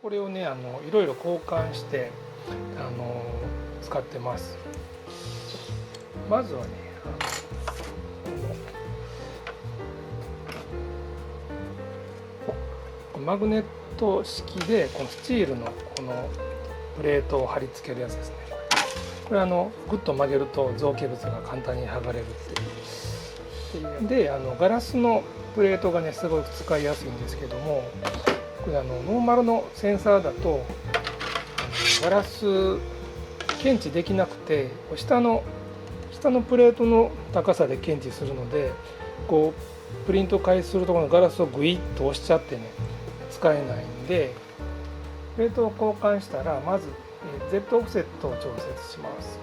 これをねいろいろ交換して使ってます。まずはねマグネット式でこのスチールのこのプレートを貼り付けるやつですね。これグッと曲げると造形物が簡単に剥がれるっていう。でガラスのプレートがねすごく使いやすいんですけども、これノーマルのセンサーだとガラス検知できなくて下のプレートの高さで検知するので、こうプリント開始するところのガラスをグイッと押しちゃってね使えないんで、プレートを交換したらまず Z オフセットを調節します。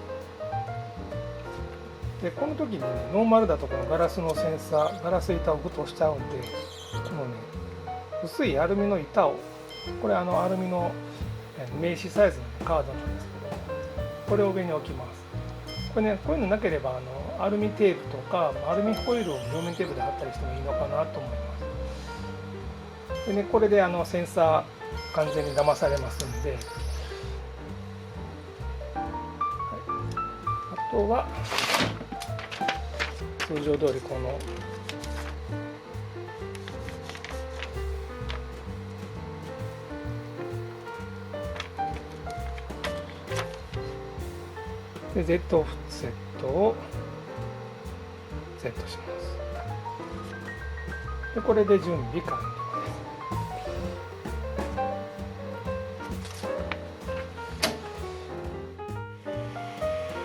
でこの時に、ね、ノーマルだとこのガラスのセンサーガラス板をグッと押しちゃうんで、このね薄いアルミの板を、これアルミの名刺サイズのカードなんですけども、これを上に置きます。これねこういうのなければアルミテープとかアルミホイルを両面テープで貼ったりしてもいいのかなと思います。でねこれでセンサー完全に騙されますんで、はい、あとは通常通りこので Z オフセットをセットします。でこれで準備完了です。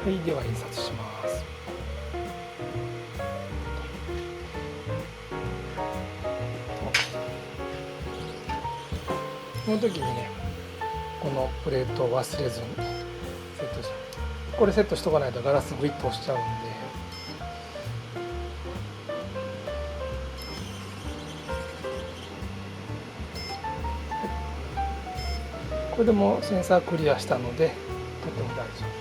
はい、では印刷します。この時にねこのプレートを忘れずにセットします。これセットしとかないとガラスグイッと押しちゃうんで、これでもうセンサークリアしたのでとっても大丈夫。